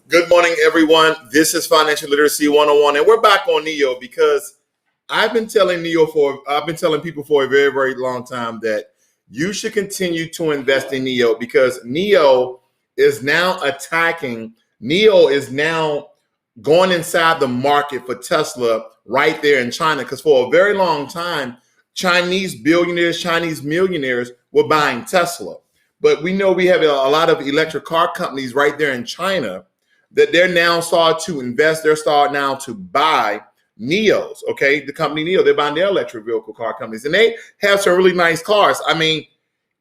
Good morning, everyone. This is Financial Literacy 101, and we're back on NIO because I've been telling people for a very, very long time that you should continue to invest in NIO because NIO is now going inside the market for Tesla right there in China. Because for a very long time, Chinese billionaires, Chinese millionaires were buying Tesla. But we know we have a lot of electric car companies right there in China that they're now starting to invest. They're starting now to buy NIOs, okay? The company NIO, they're buying their electric vehicle car companies. And they have some really nice cars. I mean,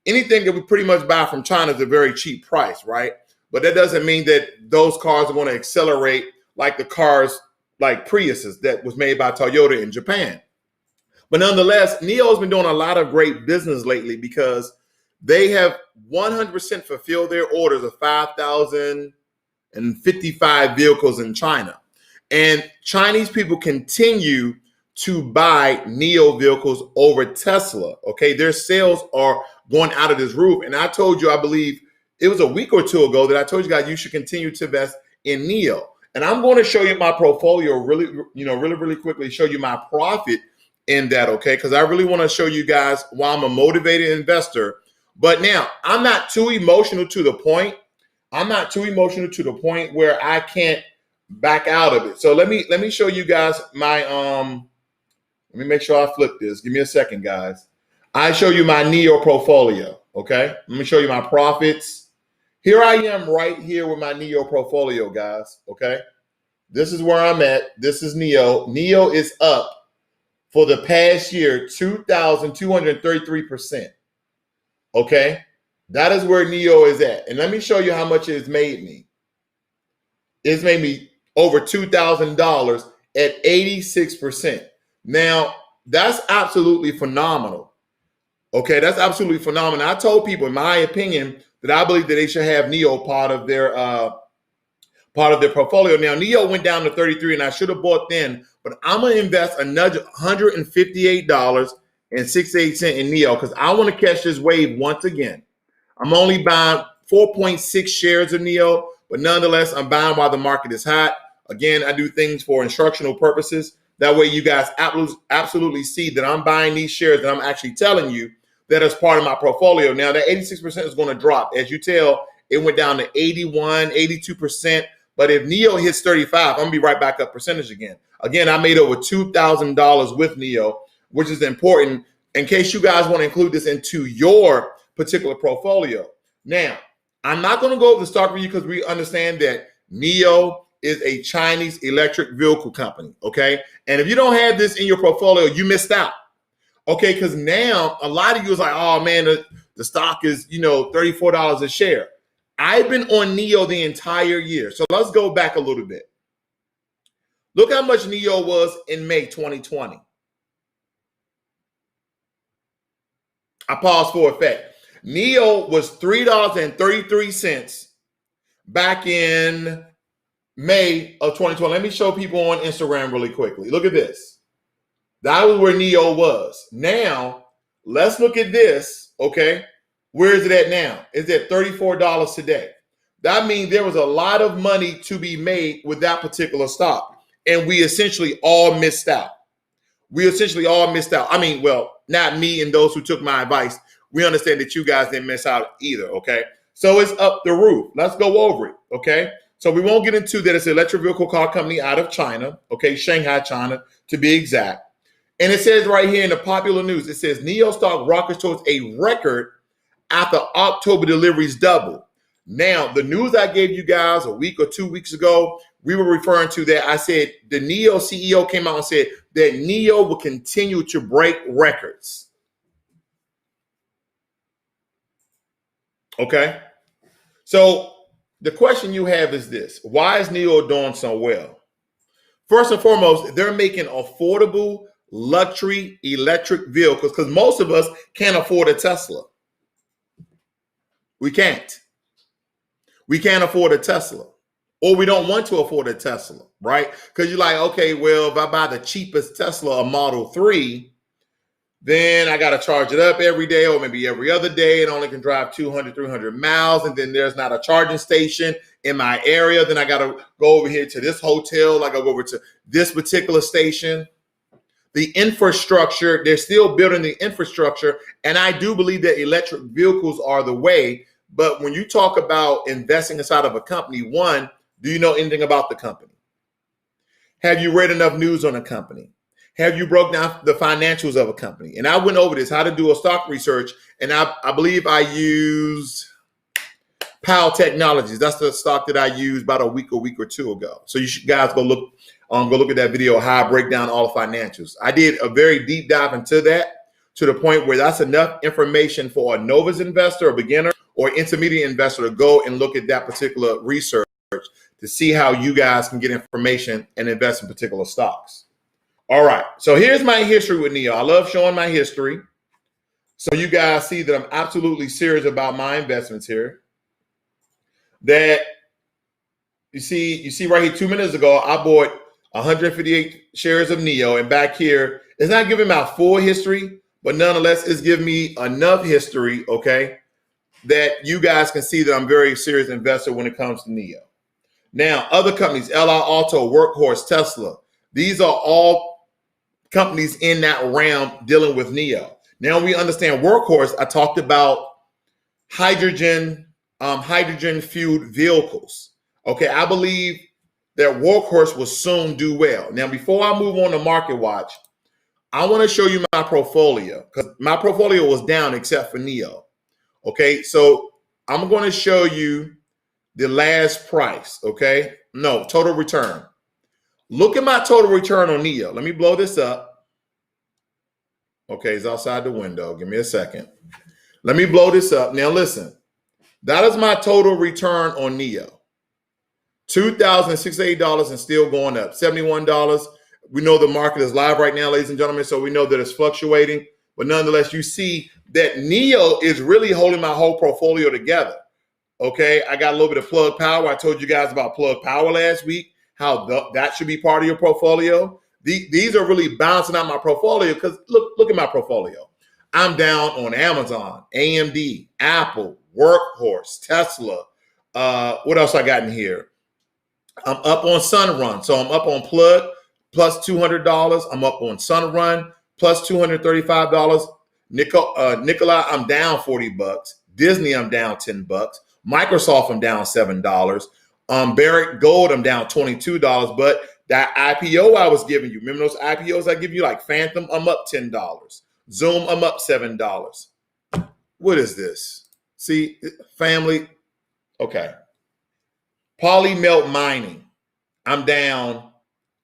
anything that we pretty much buy from China is a very cheap price, right? But that doesn't mean that those cars are going to accelerate like the cars like Priuses that was made by Toyota in Japan. But nonetheless, NIO has been doing a lot of great business lately because they have 100% fulfilled their orders of 5,055 vehicles in China. And Chinese people continue to buy NIO vehicles over Tesla, okay? Their sales are going out of this roof. And I told you, I believe it was a week or two ago that I told you guys you should continue to invest in NIO. And I'm going to show you my portfolio really quickly, show you my profit in that, okay? Because I really want to show you guys why I'm a motivated investor. But now, I'm not too emotional to the point. I'm not too emotional to the point where I can't back out of it. So let me show you guys my let me make sure I flip this. Give me a second, guys. I show you my NIO portfolio, okay? Let me show you my profits. Here I am right here with my NIO portfolio, guys, okay? This is where I'm at. This is NIO. NIO is up for the past year 2,233%, okay? That is where NIO is at. And let me show you how much it's made me. It's made me over $2,000 at 86%. Now, that's absolutely phenomenal. Okay, that's absolutely phenomenal. I told people, in my opinion, that I believe that they should have NIO part of their portfolio. Now, NIO went down to 33, and I should have bought then, but I'm going to invest another $158.68 in NIO because I want to catch this wave once again. I'm only buying 4.6 shares of NIO, but nonetheless, I'm buying while the market is hot. Again, I do things for instructional purposes. That way you guys absolutely see that I'm buying these shares that I'm actually telling you that is part of my portfolio. Now, that 86% is going to drop. As you tell, it went down to 81, 82%. But if NIO hits 35, I'm going to be right back up percentage again. Again, I made over $2,000 with NIO, which is important in case you guys want to include this into your particular portfolio. Now, I'm not going to go over the stock review because we understand that NIO is a Chinese electric vehicle company, okay? And if you don't have this in your portfolio, you missed out, okay? Because now a lot of you is like, oh man, the stock is, $34 a share. I've been on NIO the entire year. So let's go back a little bit. Look how much NIO was in May 2020. I paused for effect. NIO was $3.33 back in May of 2020. Let me show people on Instagram really quickly. Look at this. That was where NIO was. Now, let's look at this, okay? Where is it at now? It's at $34 today. That means there was a lot of money to be made with that particular stock. And we essentially all missed out. I mean, well, not me and those who took my advice. We understand that you guys didn't miss out either, okay? So it's up the roof. Let's go over it, okay? So we won't get into that. It's an electric vehicle car company out of China, okay? Shanghai, China, to be exact. And it says right here in the popular news, it says NIO stock rockets towards a record after October deliveries double. Now, the news I gave you guys a week or 2 weeks ago, we were referring to that. I said the NIO CEO came out and said that NIO will continue to break records. Okay? So the question you have is this. Why is NIO doing so well? First and foremost, they're making affordable luxury electric vehicles because most of us can't afford a Tesla. We can't. We can't afford a Tesla, or we don't want to afford a Tesla, right? Because you're like, okay, well, if I buy the cheapest Tesla, a Model 3, then I got to charge it up every day or maybe every other day. It only can drive 200, 300 miles. And then there's not a charging station in my area. Then I got to go over here to this hotel. I got to go over to this particular station. The infrastructure, they're still building the infrastructure. And I do believe that electric vehicles are the way. But when you talk about investing inside of a company, one, do you know anything about the company? Have you read enough news on a company? Have you broke down the financials of a company? And I went over this, how to do a stock research. And I believe I used Powell Technologies. That's the stock that I used about a week or two ago. So you should guys go look at that video, how I break down all the financials. I did a very deep dive into that to the point where that's enough information for a novice investor, a beginner, or intermediate investor to go and look at that particular research to see how you guys can get information and invest in particular stocks. All right, so here's my history with NIO. I love showing my history so you guys see that I'm absolutely serious about my investments here. That you see right here 2 minutes ago, I bought 158 shares of NIO, and back here, it's not giving my full history, but nonetheless, it's giving me enough history, okay, that you guys can see that I'm a very serious investor when it comes to NIO. Now, other companies, LI Auto, Workhorse, Tesla, these are all companies in that realm dealing with NIO. Now we understand Workhorse. I talked about hydrogen fueled vehicles. Okay, I believe that Workhorse will soon do well. Now, before I move on to Market Watch, I want to show you my portfolio because my portfolio was down except for NIO. Okay, so I'm going to show you the last price, okay? No, total return. Look at my total return on NIO. Let me blow this up. Okay, it's outside the window. Give me a second. Let me blow this up. Now listen, that is my total return on NIO. $2,068 and still going up. $71. We know the market is live right now, ladies and gentlemen, so we know that it's fluctuating. But nonetheless, you see that NIO is really holding my whole portfolio together. Okay, I got a little bit of Plug Power. I told you guys about Plug Power last week, how that should be part of your portfolio. These are really balancing out my portfolio because look at my portfolio. I'm down on Amazon, AMD, Apple, Workhorse, Tesla. What else I got in here? I'm up on Sunrun. So I'm up on Plug plus $200. I'm up on Sunrun plus $235. Nikola, I'm down $40. Disney, I'm down $10. Microsoft, I'm down $7. Barrick Gold, I'm down $22. But that IPO I was giving you, remember those IPOs I give you, like Phantom, I'm up $10. Zoom, I'm up $7. What is this? See, family. Okay. Polymelt Mining, I'm down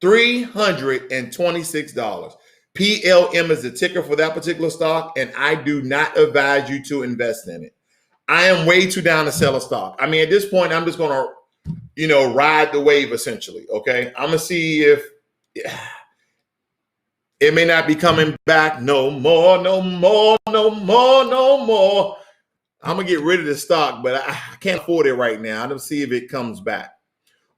$326. PLM is the ticker for that particular stock, and I do not advise you to invest in it. I am way too down to sell a stock. I mean, at this point, I'm just going to, ride the wave essentially, okay? I'm going to see if It may not be coming back no more, no more, no more, no more. I'm going to get rid of the stock, but I can't afford it right now. I'm going to see if it comes back.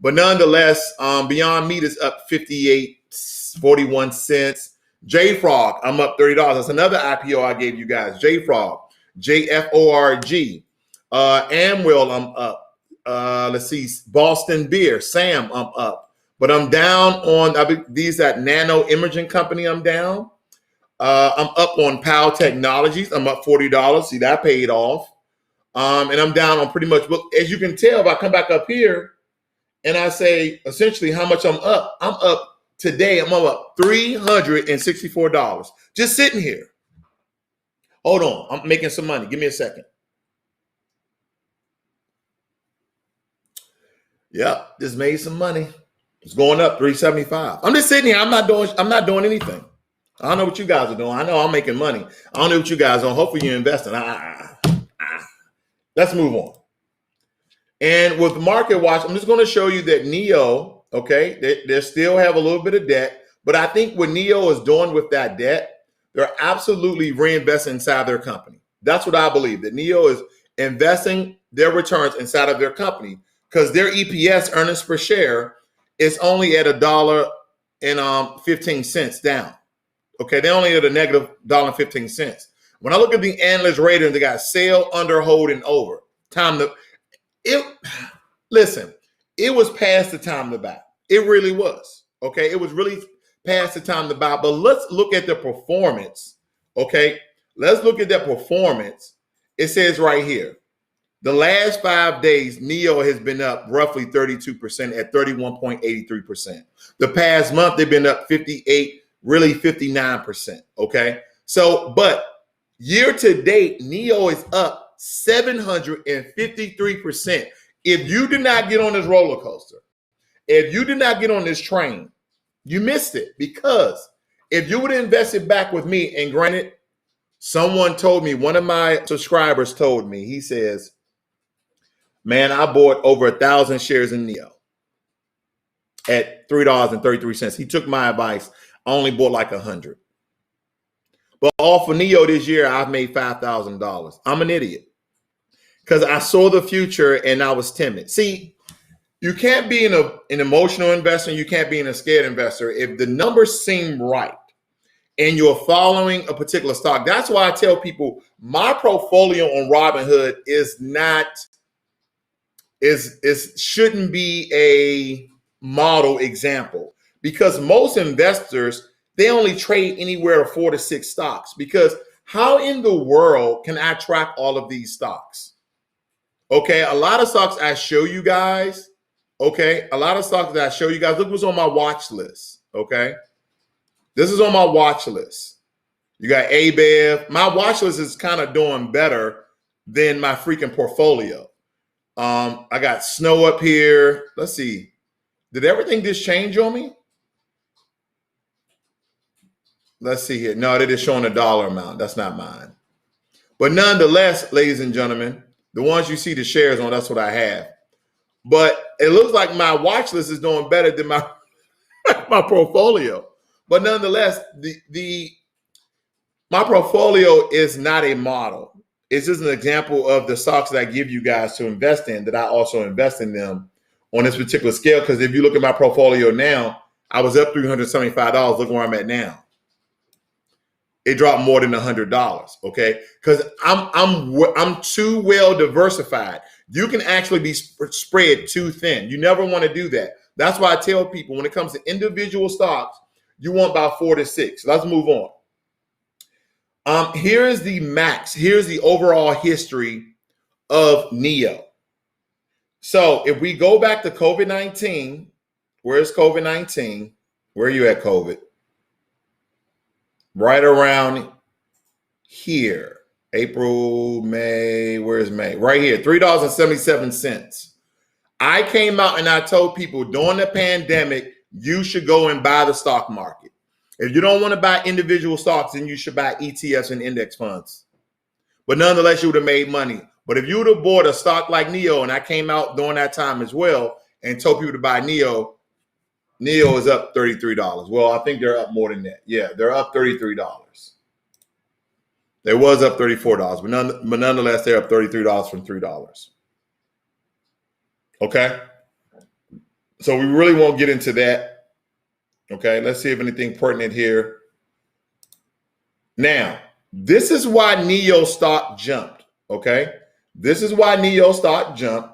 But nonetheless, Beyond Meat is up 58.41 cents. JFrog, I'm up $30. That's another IPO I gave you guys. JFrog, JFORG. Amwell, I'm up. Let's see, Boston Beer, Sam, I'm up. But I'm down on these at Nano Imaging Company. I'm down. I'm up on Powell Technologies. I'm up $40. See, that paid off. And I'm down on pretty much, as you can tell, if I come back up here and I say essentially how much I'm up today. I'm up $364. Just sitting here. Hold on. I'm making some money. Give me a second. Yep, just made some money. It's going up 375. I'm just sitting here. I'm not doing anything. I don't know what you guys are doing. I know I'm making money. I don't know what you guys are. Hopefully you're investing. Let's move on. And with Market Watch, I'm just going to show you that NIO, okay, they still have a little bit of debt. But I think what NIO is doing with that debt, they're absolutely reinvesting inside their company. That's what I believe, that NIO is investing their returns inside of their company because their EPS, earnings per share, is only at $1.15 down. Okay, they're only at a negative $1.15. When I look at the analyst rating, they got sell, under, hold, and over. Listen, it was past the time to buy. It really was. Okay, it was really past the time to buy. But let's look at the performance. Okay, let's look at that performance. It says right here, the last 5 days, NIO has been up roughly 32% at 31.83%. The past month, they've been up 58, really 59%. Okay, so but year to date, NIO is up 753%. If you did not get on this roller coaster, if you did not get on this train, you missed it. Because if you would have invested back with me, and granted, someone told me, one of my subscribers told me, he says, man, I bought over 1,000 shares in NIO at $3.33. He took my advice. I only bought like 100. But off of NIO this year, I've made $5,000. I'm an idiot because I saw the future and I was timid. See, you can't be an emotional investor. You can't be a scared investor. If the numbers seem right and you're following a particular stock, that's why I tell people my portfolio on Robinhood shouldn't be a model example, because most investors, they only trade anywhere 4 to 6 stocks. Because how in the world can I track all of these stocks? Okay, a lot of stocks I show you guys. Okay, a lot of stocks that I show you guys. Look what's on my watch list. Okay, this is on my watch list. You got ABEV. My watch list is kind of doing better than my freaking portfolio. I got Snow up here. Let's see. Did everything just change on me? Let's see here. No, they're just showing a dollar amount. That's not mine. But nonetheless, ladies and gentlemen, the ones you see the shares on, that's what I have. But it looks like my watch list is doing better than my my portfolio. But nonetheless, my portfolio is not a model. It's just an example of the stocks that I give you guys to invest in, that I also invest in them on this particular scale. Because if you look at my portfolio now, I was up $375. Look where I'm at now. It dropped more than $100. Okay, because I'm too well diversified. You can actually be spread too thin. You never want to do that. That's why I tell people when it comes to individual stocks, you want about 4 to 6. Let's move on. Here is the max. Here's the overall history of NIO. So if we go back to COVID-19, where's COVID-19? Where are you at, COVID? Right around here. April, May, where's May? Right here, $3.77. I came out and I told people during the pandemic, you should go and buy the stock market. If you don't want to buy individual stocks, then you should buy ETFs and index funds. But nonetheless, you would have made money. But if you would have bought a stock like NIO, and I came out during that time as well and told people to buy NIO, NIO is up $33. Well, I think they're up more than that. Yeah, they're up $33. They was up $34, but nonetheless, they're up $33 from $3. Okay. So we really won't get into that. Okay. Let's see if anything pertinent here. Now, this is why NIO stock jumped. Okay. This is why NIO stock jumped.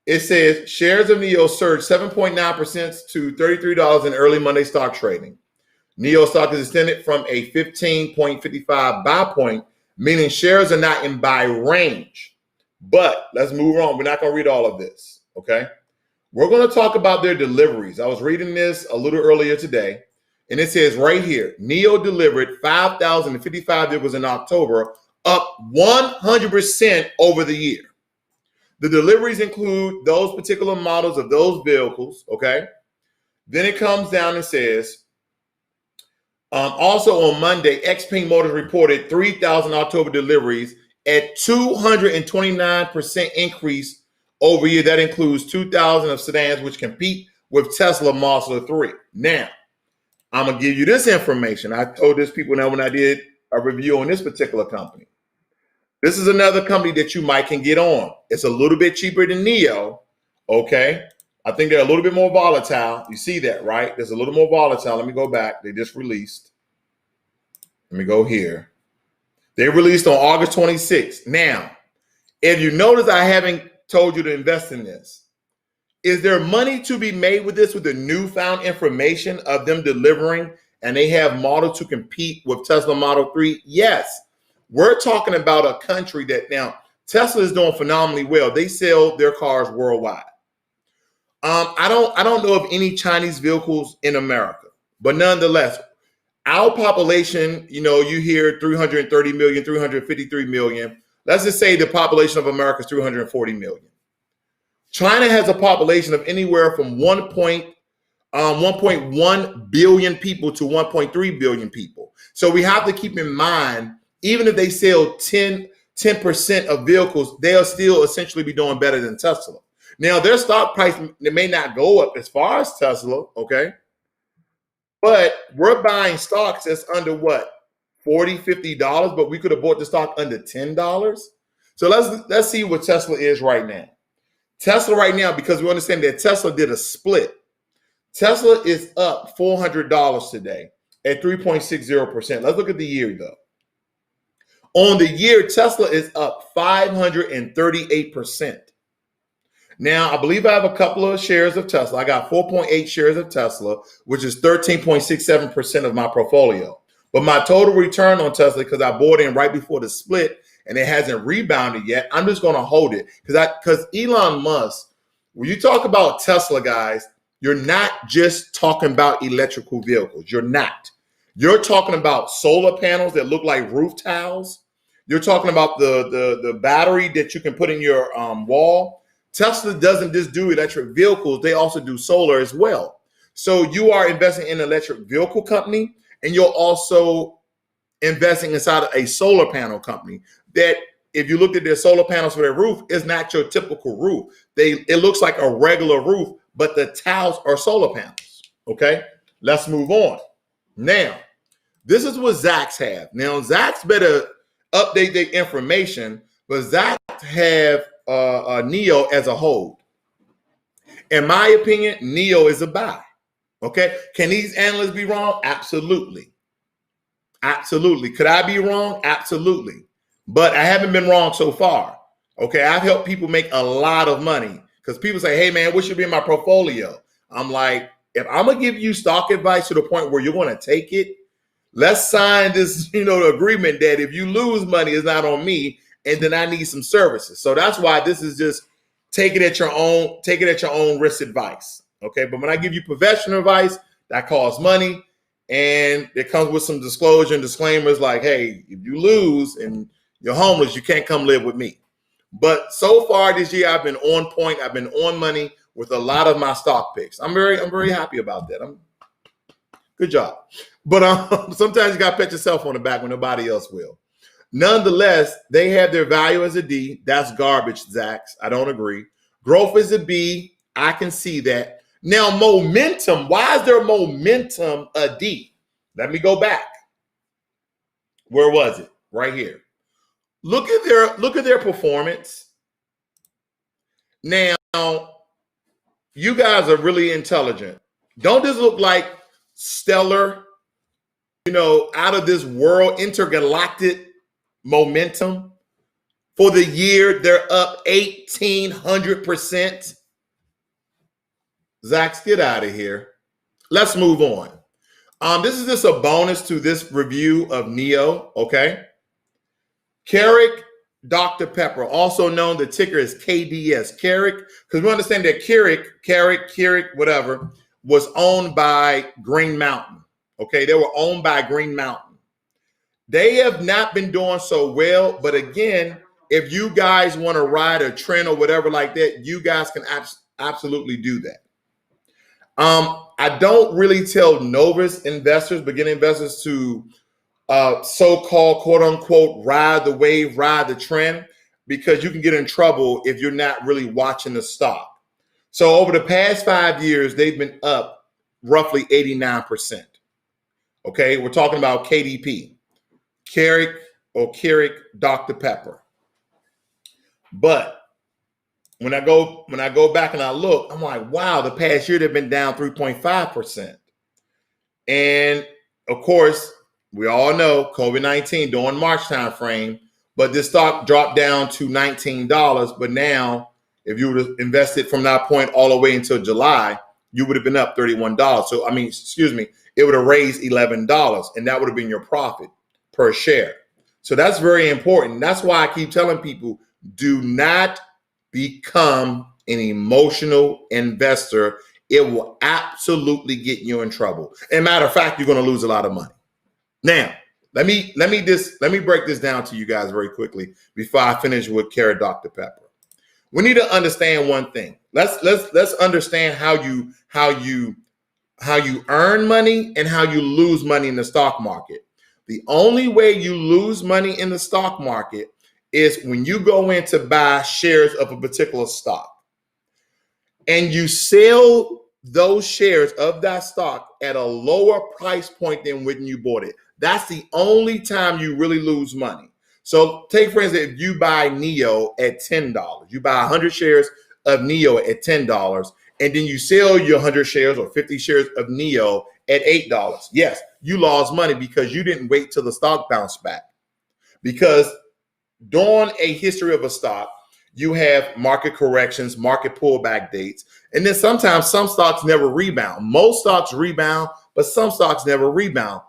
It says shares of NIO surged 7.9% to $33 in early Monday stock trading. NIO stock is extended from a 15.55 buy point, meaning shares are not in buy range. But let's move on. We're not going to read all of this. Okay. We're going to talk about their deliveries. I was reading this a little earlier today, and it says right here, NIO delivered 5,055 vehicles in October, up 100% over the year. The deliveries include those particular models of those vehicles, okay? Then it comes down and says, also on Monday, XPeng Motors reported 3,000 October deliveries at 229% increase over year. That includes 2,000 of sedans, which compete with Tesla Model 3. Now, I'm going to give you this information. I told this people now when I did a review on this particular company. This is another company that you might can get on. It's a little bit cheaper than NIO, okay? I think they're a little bit more volatile. You see that, right? There's a little more volatile. Let me go back. They just released. Let me go here. They released on August 26th. Now, if you notice, I haven't told you to invest in this. Is there money to be made with this with the newfound information of them delivering and they have model to compete with Tesla Model 3? Yes. We're talking about a country that now Tesla is doing phenomenally well. They sell their cars worldwide. I don't know of any Chinese vehicles in America, but nonetheless, our population, you know, you hear 330 million, 353 million. Let's just say the population of America is 340 million. China has a population of anywhere from 1.1 billion people to 1.3 billion people. So we have to keep in mind, even if they sell 10% of vehicles, they'll still essentially be doing better than Tesla. Now, their stock price, they may not go up as far as Tesla, okay? But we're buying stocks that's under what? $40, $50, but we could have bought the stock under $10. So let's see what Tesla is right now. Tesla right now, because we understand that Tesla did a split. Tesla is up $400 today at 3.60%. Let's look at the year though. On the year, Tesla is up 538%. Now, I believe I have a couple of shares of Tesla. I got 4.8 shares of Tesla, which is 13.67% of my portfolio. But my total return on Tesla, because I bought in right before the split and it hasn't rebounded yet, I'm just going to hold it. Because Elon Musk, when you talk about Tesla, guys, you're not just talking about electrical vehicles. You're not. You're talking about solar panels that look like roof tiles. You're talking about the battery that you can put in your wall. Tesla doesn't just do electric vehicles. They also do solar as well. So you are investing in an electric vehicle company, and you're also investing inside of a solar panel company that, if you look at their solar panels for their roof, is not your typical roof. It looks like a regular roof, but the tiles are solar panels. Okay, let's move on. Now, this is what Zacks have. Now, Zacks better update their information, but Zacks have NIO as a hold. In my opinion, NIO is a buy. Okay, can these analysts be wrong? Absolutely. Absolutely. Could I be wrong? Absolutely. But I haven't been wrong so far. Okay, I've helped people make a lot of money because people say, hey, man, what should be in my portfolio? I'm like, if I'm going to give you stock advice to the point where you're going to take it, let's sign this, agreement that if you lose money, it's not on me, and then I need some services. So that's why this is just take it at your own risk advice. Okay, but when I give you professional advice, that costs money, and it comes with some disclosure and disclaimers like, hey, if you lose and you're homeless, you can't come live with me. But so far this year, I've been on point. I've been on money with a lot of my stock picks. I'm very happy about that. Good job. But sometimes you got to pat yourself on the back when nobody else will. Nonetheless, they have their value as a D. That's garbage, Zacks. I don't agree. Growth is a B. I can see that. Now, momentum, why is there momentum a D? Let me go back. Where was it? Right here. Look at their performance. Now, you guys are really intelligent. Don't this look like stellar, out of this world, intergalactic momentum? For the year, they're up 1,800%. Zach, get out of here. Let's move on. This is just a bonus to this review of NIO, okay? Carrick Dr. Pepper, also known, the ticker is KDS, Carrick, because we understand that Carrick, whatever, was owned by Green Mountain, okay? They were owned by Green Mountain. They have not been doing so well, but again, if you guys want to ride a trend or whatever like that, you guys can absolutely do that. I don't really tell novice investors, beginning investors, to so-called, quote unquote, ride the wave, ride the trend, because you can get in trouble if you're not really watching the stock. So over the past 5 years, they've been up roughly 89%. Okay, we're talking about KDP, Carrick Dr. Pepper. But when I go back and I look, I'm like, wow, the past year they've been down 3.5%. And of course, we all know COVID-19 during March time frame, but this stock dropped down to $19. But now, if you would have invested from that point all the way until July, you would have been up $31. So, it would have raised $11, and that would have been your profit per share. So that's very important. That's why I keep telling people, do not become an emotional investor. It will absolutely get you in trouble. And matter of fact, you're going to lose a lot of money. Now, let me break this down to you guys very quickly before I finish with Carrot Dr. Pepper. We need to understand one thing. Let's understand how you earn money and how you lose money in the stock market. The only way you lose money in the stock market is when you go in to buy shares of a particular stock and you sell those shares of that stock at a lower price point than when you bought it. That's the only time you really lose money. So take, for instance, if you buy NIO at $10, you buy 100 shares of NIO at $10, and then you sell your 100 shares or 50 shares of NIO at $8. Yes, you lost money because you didn't wait till the stock bounced back. Because during a history of a stock, you have market corrections, market pullback dates, and then sometimes some stocks never rebound. Most stocks rebound, but some stocks never rebound.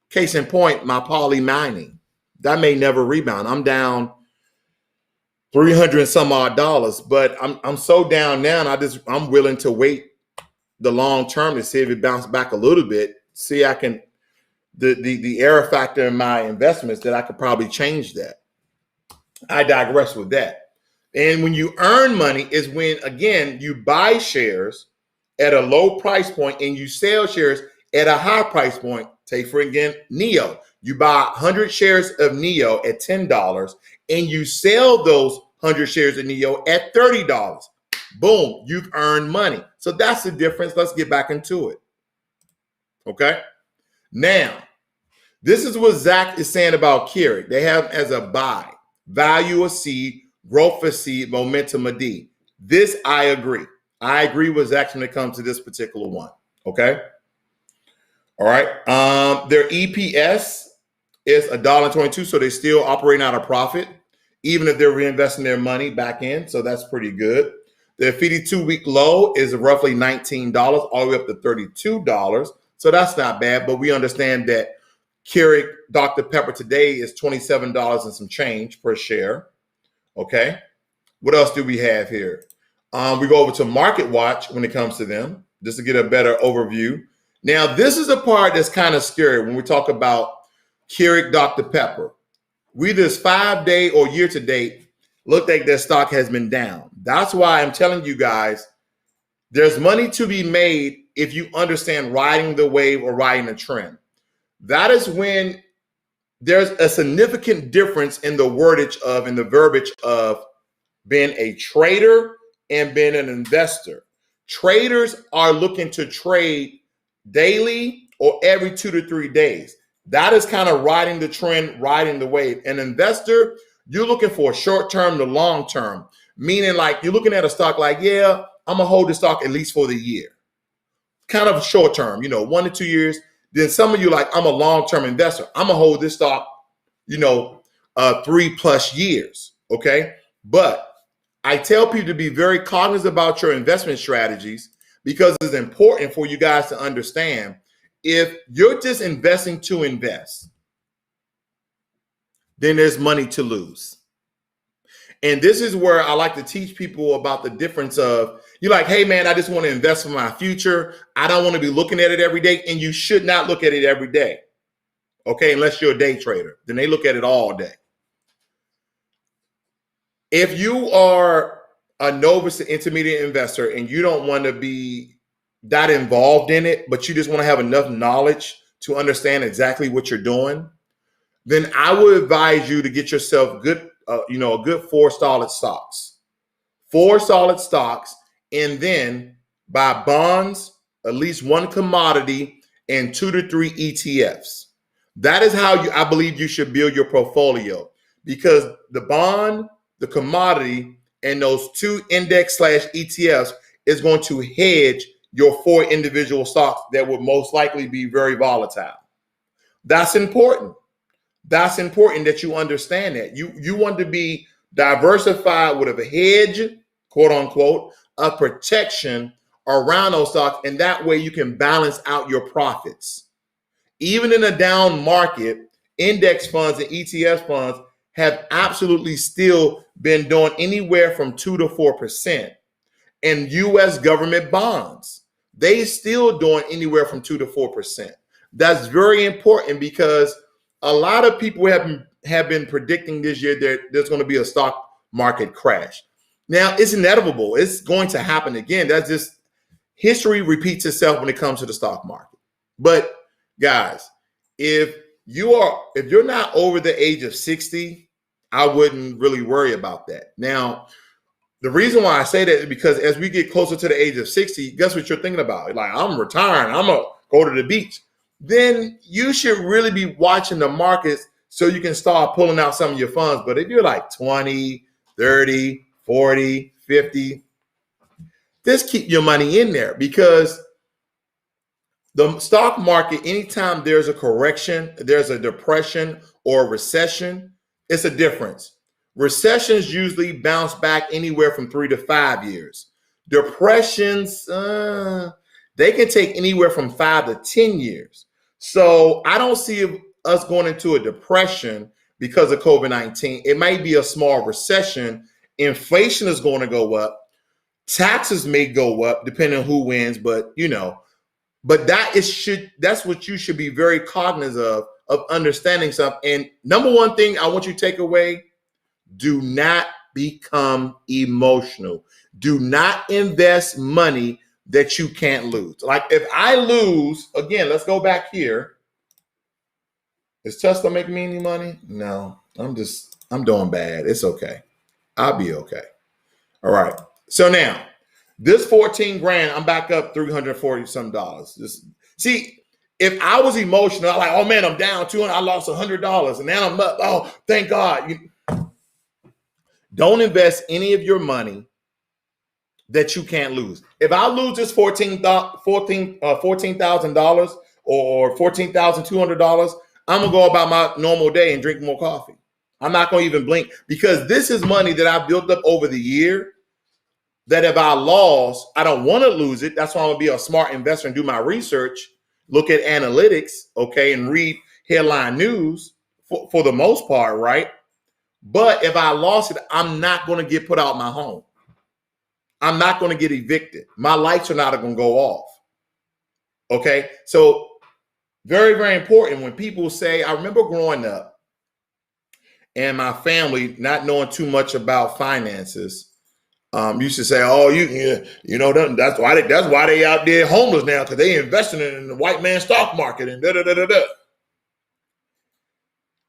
Case in point, my poly mining, that may never rebound. I'm down $300 and some odd, but I'm so down now, and I'm willing to wait the long term to see if it bounces back a little bit. See, I can the error factor in my investments that I could probably change that. I digress with that. And when you earn money is when, again, you buy shares at a low price point and you sell shares at a high price point. Take, for again, NIO. You buy 100 shares of NIO at $10 and you sell those 100 shares of NIO at $30. Boom, you've earned money. So that's the difference. Let's get back into it. Okay. Now, this is what Zach is saying about Carrick. They have as a buy, value a C, growth a C, momentum a D. This I agree. I agree with Zach when it comes to this particular one. Okay. All right. Their EPS is $1.22, so they're still operating out of profit, even if they're reinvesting their money back in. So that's pretty good. Their 52-week low is roughly $19, all the way up to $32. So that's not bad. But we understand that Keurig Dr. Pepper today is $27 and some change per share. Okay. What else do we have here? We go over to Market Watch when it comes to them, just to get a better overview. Now, this is a part that's kind of scary when we talk about Keurig Dr. Pepper. We this 5-day or year to date looked like their stock has been down. That's why I'm telling you guys, there's money to be made if you understand riding the wave or riding a trend. That is when there's a significant difference in the wordage of, in the verbiage of being a trader and being an investor. Traders are looking to trade daily or every 2 to 3 days. That is kind of riding the trend, riding the wave. An investor, you're looking for short term to long term, meaning like you're looking at a stock like, yeah, I'm going to hold the stock at least for the year. Kind of short term, 1 to 2 years. Then some of you like, I'm a long term investor. I'm going to hold this stock, 3+ years. Okay. But I tell people to be very cognizant about your investment strategies because it's important for you guys to understand if you're just investing to invest, then there's money to lose. And this is where I like to teach people about the difference of, you're like, hey man, I just want to invest for my future. I don't want to be looking at it every day. And you should not look at it every day. Okay, unless you're a day trader. Then they look at it all day. If you are a novice to intermediate investor and you don't want to be that involved in it, but you just want to have enough knowledge to understand exactly what you're doing, then I would advise you to get yourself good, a good 4 solid stocks. 4 solid stocks, and then buy bonds, at least 1 commodity, and 2 to 3 ETFs. That is how I believe you should build your portfolio, because the bond, the commodity, and those 2 index/ETFs is going to hedge your 4 individual stocks that would most likely be very volatile. That's important. That's important that you understand that. You want to be diversified with a hedge, quote unquote, a protection around those stocks, and that way you can balance out your profits. Even in a down market, index funds and ETF funds have absolutely still been doing anywhere from 2 to 4%. And U.S. government bonds, they still doing anywhere from 2 to 4%. That's very important because a lot of people have been predicting this year that there's going to be a stock market crash. Now, it's inevitable. It's going to happen again. That's just history repeats itself when it comes to the stock market. But guys, if you're not over the age of 60, I wouldn't really worry about that. Now, the reason why I say that is because as we get closer to the age of 60, guess what you're thinking about? Like, I'm retiring. I'm going to go to the beach. Then you should really be watching the markets so you can start pulling out some of your funds. But if you're like 20, 30, 40, 50, just keep your money in there, because the stock market, anytime there's a correction, there's a depression or a recession, it's a difference. Recessions usually bounce back anywhere from 3 to 5 years. Depressions, they can take anywhere from 5 to 10 years. So I don't see us going into a depression because of COVID-19. It might be a small recession. Inflation is going to go up. Taxes may go up depending on who wins, but that's what you should be very cognizant of understanding something. And number one thing I want you to take away, do not become emotional. Do not invest money that you can't lose. Like if I lose, again, let's go back here. Is Tesla making me any money? No, I'm doing bad. It's okay. I'll be okay. All right. So now this 14 grand, I'm back up $340 some dollars. Just see, if I was emotional, I'm like, oh man, I'm down 200. I lost $100, and now I'm up. Oh, thank God. Don't invest any of your money that you can't lose. If I lose this $14,000 or $14,200, I'm gonna go about my normal day and drink more coffee. I'm not gonna even blink, because this is money that I built up over the year. That if I lost, I don't want to lose it. That's why I'm gonna be a smart investor and do my research, look at analytics, okay, and read headline news for the most part, right? But if I lost it, I'm not going to get put out my home. I'm not going to get evicted. My lights are not going to go off. Okay. So very, very important when people say, I remember growing up and my family not knowing too much about finances, used to say, oh, that's why they out there homeless now, because they investing in the white man stock market and da-da-da-da-da.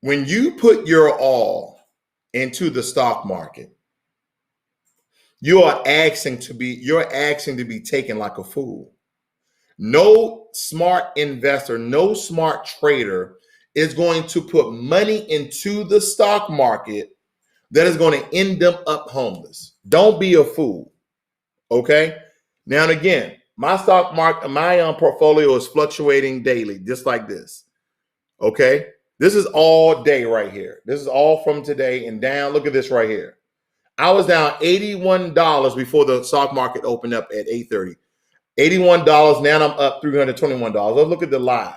When you put your all into the stock market, you're asking to be taken like a fool. No smart investor, no smart trader is going to put money into the stock market that is going to end them up homeless. Don't be a fool. Okay. Now and again, my stock market, my portfolio is fluctuating daily, just like this. Okay. This is all day right here. This is all from today and down. Look at this right here. I was down $81 before the stock market opened up at 8:30. $81. Now I'm up $321. Let's look at the live.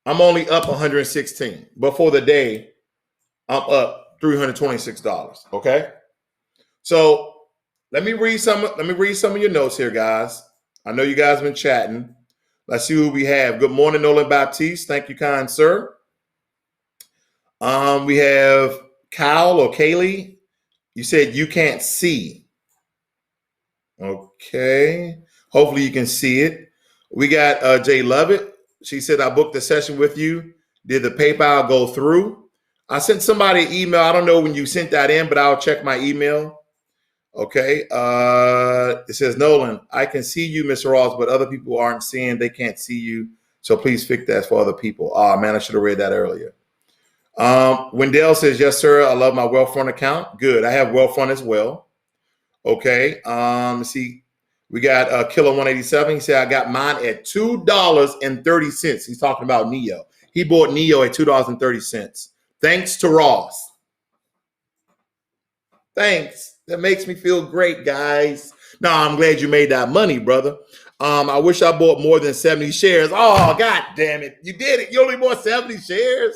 I'm only up 116. But for the day, I'm up $326. Okay. So let me read some of your notes here, guys. I know you guys have been chatting. Let's see who we have. Good morning, Nolan Baptiste. Thank you, kind sir. We have Kyle or Kaylee. You said you can't see. Okay. Hopefully you can see it. We got Jay Lovett. She said, I booked a session with you. Did the PayPal go through? I sent somebody an email. I don't know when you sent that in, but I'll check my email. Okay. It says, Nolan, I can see you, Mr. Ross, but other people aren't seeing. They can't see you. So please fix that for other people. Oh, man, I should have read that earlier. Wendell says, yes, sir. I love my Wealthfront account. Good. I have Wealthfront as well. Okay. See, we got Killer 187. He said, I got mine at $2.30. He's talking about NIO. He bought NIO at $2.30. Thanks to Ross. Thanks. That makes me feel great, guys. No, I'm glad you made that money, brother. I wish I bought more than 70 shares. Oh, God damn it. You did it. You only bought 70 shares.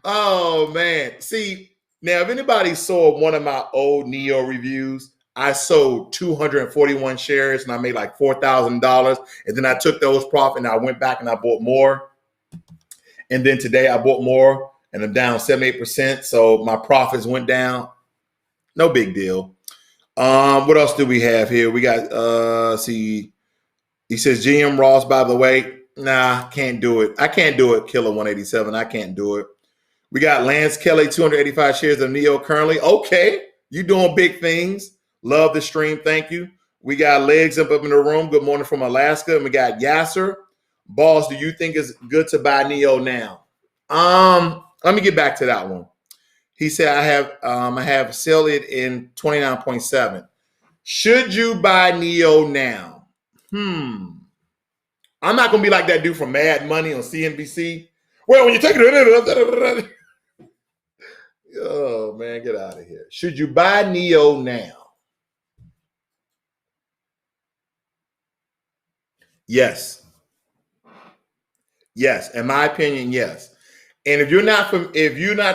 Oh, man. See, now, if anybody saw one of my old NIO reviews, I sold 241 shares and I made like $4,000. And then I took those profits and I went back and I bought more. And then today I bought more and I'm down 78%. So my profits went down. No big deal. What else do we have here? We got, see, he says, GM Ross, by the way, nah, can't do it. I can't do it, Killer 187. I can't do it. We got Lance Kelly, 285 shares of NIO currently. Okay, you doing big things. Love the stream. Thank you. We got Legs up in the room. Good morning from Alaska. And we got Yasser. Boss, do you think it's good to buy NIO now? Let me get back to that one. He said, I have sell it in 29.7. Should you buy NIO now? I'm not going to be like that dude from Mad Money on CNBC. Well, when you take it, oh, man, get out of here. Should you buy NIO now? Yes. Yes. In my opinion, yes. And if you're not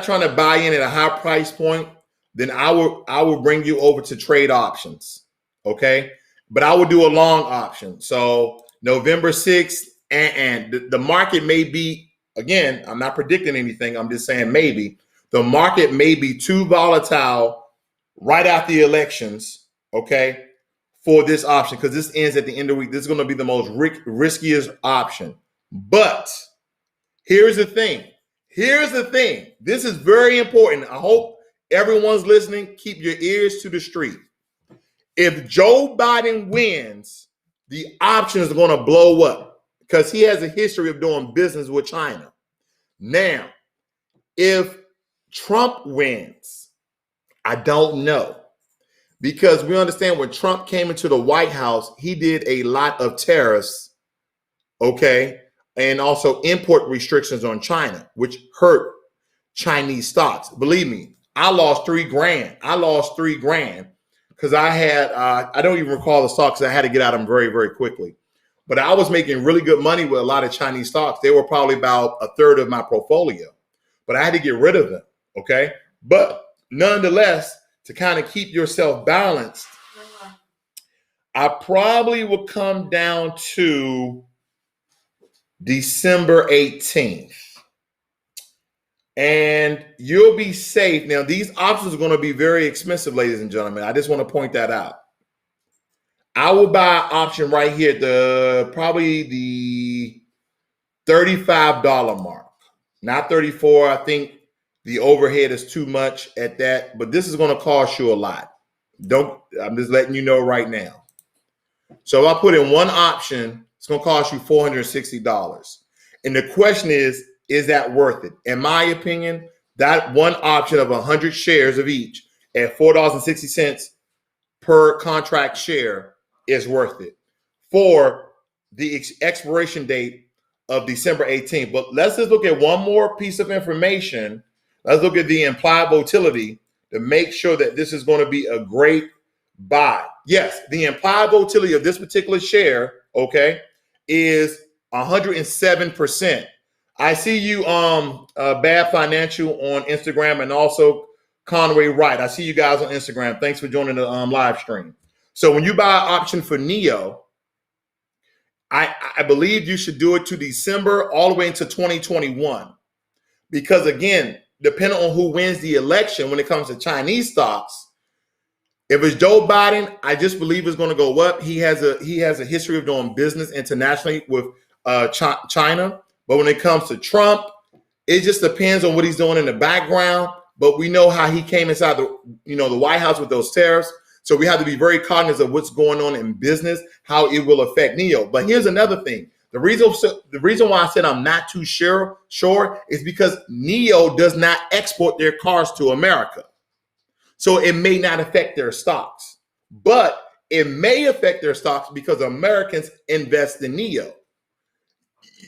trying to buy in at a high price point, then I will bring you over to trade options. Okay. But I will do a long option. So November 6th, and the market may be, again, I'm not predicting anything. I'm just saying maybe the market may be too volatile right after the elections. Okay. For this option, because this ends at the end of the week. This is going to be the most riskiest option. But here's the thing. This is very important. I hope everyone's listening. Keep your ears to the street. If Joe Biden wins, the options are going to blow up because he has a history of doing business with China. Now, if Trump wins, I don't know. Because we understand when Trump came into the White House, he did a lot of tariffs, okay, and also import restrictions on China, which hurt Chinese stocks. Believe me, I lost $3,000 because I had, I don't even recall the stocks. I had to get out of them very, very quickly. But I was making really good money with a lot of Chinese stocks. They were probably about a third of my portfolio, but I had to get rid of them, okay? But nonetheless, to kind of keep yourself balanced, I probably will come down to December 18th. And you'll be safe. Now, these options are going to be very expensive, ladies and gentlemen. I just want to point that out. I will buy an option right here at probably the $35 mark. Not 34. I think The overhead is too much at that, but this is going to cost you a lot. I'm just letting you know right now. So if I put in one option, it's going to cost you $460. And the question is that worth it? In my opinion, that one option of 100 shares of each at $4.60 per contract share is worth it for the expiration date of December 18th. But let's just look at one more piece of information. Let's look at the implied volatility to make sure that this is going to be a great buy. Yes, the implied volatility of this particular share, okay, is 107%. I see you, Bad Financial on Instagram, and also Conway Wright. I see you guys on Instagram. Thanks for joining the live stream. So when you buy an option for NIO, I believe you should do it to December all the way into 2021. Because again, depending on who wins the election when it comes to Chinese stocks, if it's Joe Biden, I just believe it's going to go up. He has a history of doing business internationally with China. But when it comes to Trump, it just depends on what he's doing in the background. But we know how he came inside the White House with those tariffs. So we have to be very cognizant of what's going on in business, how it will affect NIO. But here's another thing. The reason why I said I'm not too sure is because NIO does not export their cars to America. So it may not affect their stocks, but it may affect their stocks because Americans invest in NIO.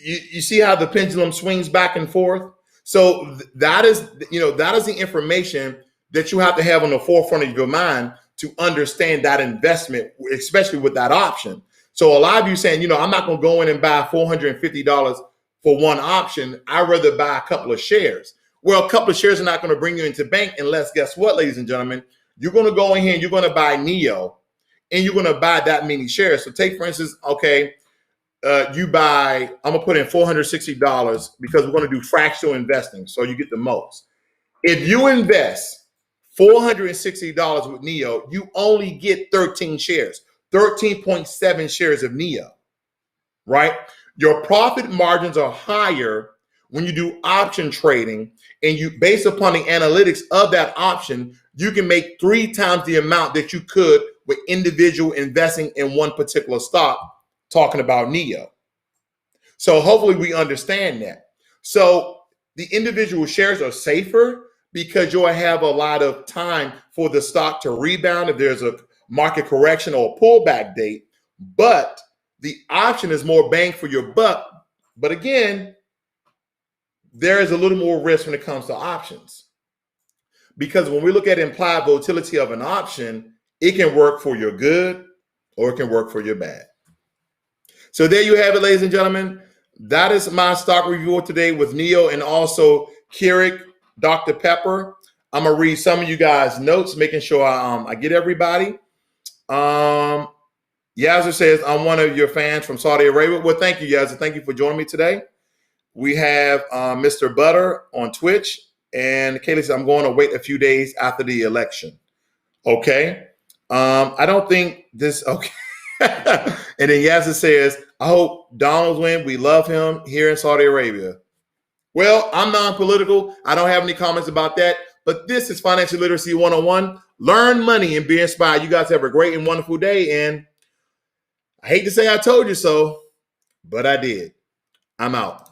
You see how the pendulum swings back and forth? So that is the information that you have to have on the forefront of your mind to understand that investment, especially with that option. So a lot of you saying, I'm not going to go in and buy $450 for one option. I'd rather buy a couple of shares. Well, a couple of shares are not going to bring you into bank unless, guess what, ladies and gentlemen, you're going to go in here and you're going to buy NIO and you're going to buy that many shares. So take, for instance, okay, you buy, I'm going to put in $460 because we're going to do fractional investing. So you get the most. If you invest $460 with NIO, you only get 13 shares, 13.7 shares of NIO, right? Your profit margins are higher when you do option trading, and you, based upon the analytics of that option, you can make 3 times the amount that you could with individual investing in one particular stock, talking about NIO. So hopefully we understand that. So the individual shares are safer because you'll have a lot of time for the stock to rebound if there's a market correction or a pullback date. But the option is more bang for your buck. But again, there is a little more risk when it comes to options. Because when we look at implied volatility of an option, it can work for your good or it can work for your bad. So there you have it, ladies and gentlemen. That is my stock review today with NIO and also Keurig Dr. Pepper. I'm going to read some of you guys' notes, making sure I get everybody. Yazzer says, I'm one of your fans from Saudi Arabia. Well, thank you, Yazzer. Thank you for joining me today. We have Mr. Butter on Twitch. And Kaylee says, I'm going to wait a few days after the election. Okay. I don't think this, okay. And then Yazzie says, I hope Donald win. We love him here in Saudi Arabia. Well, I'm non-political. I don't have any comments about that. But this is Financial Literacy 101. Learn money and be inspired. You guys have a great and wonderful day. And I hate to say I told you so, but I did. I'm out.